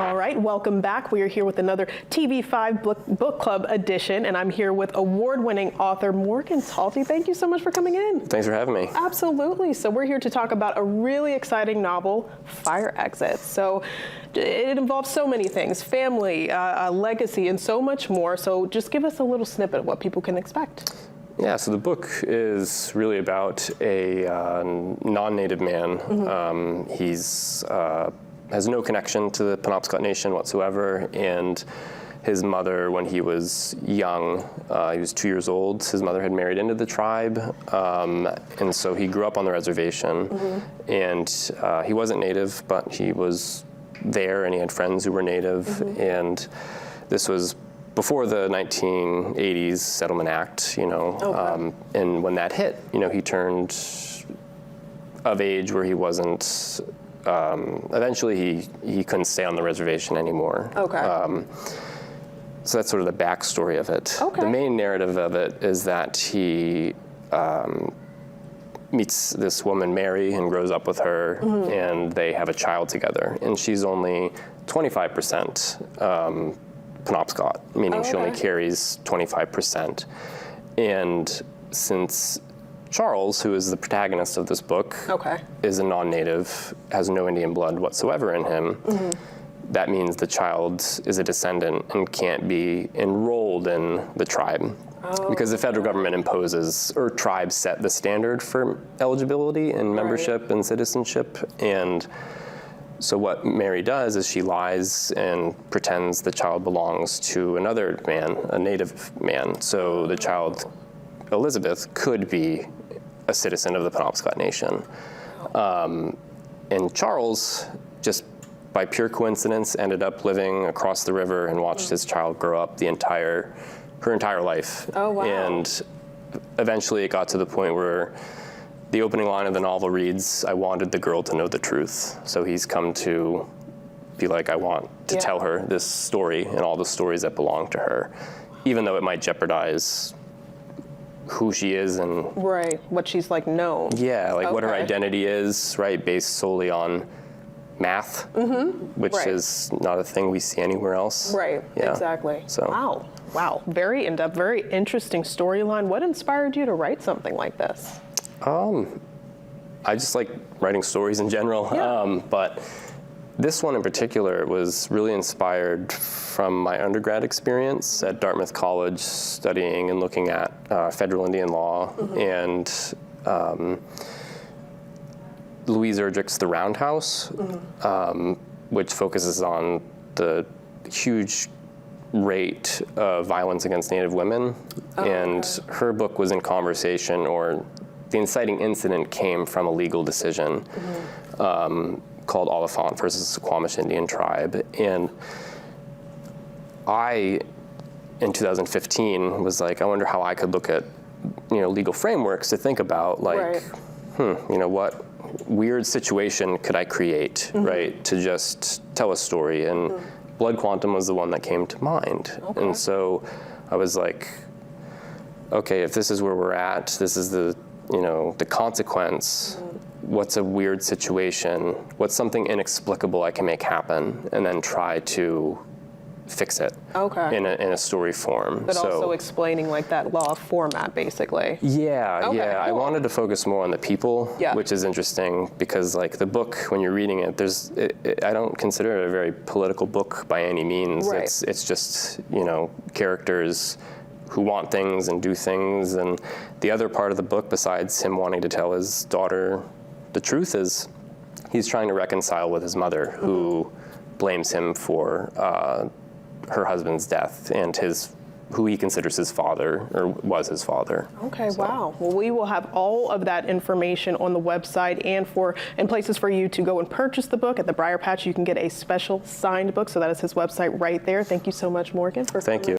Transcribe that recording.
All right, welcome back. We are here with another TV5 Book Club edition, and I'm here with award-winning author Morgan Talty. Thank you so much for coming in. Thanks for having me. Absolutely. So we're here to talk about a really exciting novel, Fire Exit. So it involves so many things, family, legacy, and so much more. So just give us a little snippet of what people can expect. Yeah, so the book is really about a non-native man. Mm-hmm. He's has no connection to the Penobscot Nation whatsoever, and his mother, when he was young, he was 2 years old, his mother had married into the tribe, and so he grew up on the reservation. Mm-hmm. And he wasn't native, but he was there, and he had friends who were native. Mm-hmm. And this was before the 1980s Settlement Act, you know. Okay. And when that hit, you know, he turned of age where he wasn't. Eventually, he couldn't stay on the reservation anymore. Okay. So that's sort of the backstory of it. Okay. The main narrative of it is that he meets this woman, Mary, and grows up with her, mm-hmm. and they have a child together. And she's only 25% Penobscot, meaning she only carries 25%. And since Charles, who is the protagonist of this book, is a non-native, has no Indian blood whatsoever in him, mm-hmm. that means the child is a descendant and can't be enrolled in the tribe. Because the federal government imposes, or tribes set the standard for eligibility and membership and citizenship. And so what Mary does is she lies and pretends the child belongs to another man, a native man. So the child, Elizabeth, could be a citizen of the Penobscot Nation. And Charles, just by pure coincidence, ended up living across the river and watched his child grow up her entire life. Oh, wow. And eventually it got to the point where the opening line of the novel reads, "I wanted the girl to know the truth." So he's come to be like, I want to tell her this story and all the stories that belong to her, even though it might jeopardize who she is and what she's like known. Yeah, like what her identity is, right, based solely on math, mm-hmm. which is not a thing we see anywhere else. Right, yeah. Exactly. So wow, very in-depth, very interesting storyline. What inspired you to write something like this? I just like writing stories in general, but this one in particular was really inspired from my undergrad experience at Dartmouth College, studying and looking at federal Indian law, mm-hmm. and Louise Erdrich's The Roundhouse, mm-hmm. Which focuses on the huge rate of violence against Native women. And her book was in conversation, or the inciting incident came from a legal decision, mm-hmm. Called Oliphant versus the Squamish Indian Tribe. And I, in 2015, was like, I wonder how I could look at, legal frameworks to think about, like, what weird situation could I create, mm-hmm. right, to just tell a story. And mm-hmm. Blood Quantum was the one that came to mind. And so I was like, okay, if this is where we're at, this is the consequence, mm-hmm. what's a weird situation, what's something inexplicable I can make happen, and then try to fix it in a story form. But also explaining like that law format, basically. Yeah, cool. I wanted to focus more on the people, which is interesting because like the book, when you're reading it, I don't consider it a very political book by any means. Right. It's just, characters who want things and do things. And the other part of the book, besides him wanting to tell his daughter the truth, is he's trying to reconcile with his mother, mm-hmm. who blames him for her husband's death and who he considers his father, or was his father. Okay, so. Wow. Well, we will have all of that information on the website and places for you to go and purchase the book. At the Briar Patch, you can get a special signed book, so that is his website right there. Thank you so much, Morgan, for Thank you.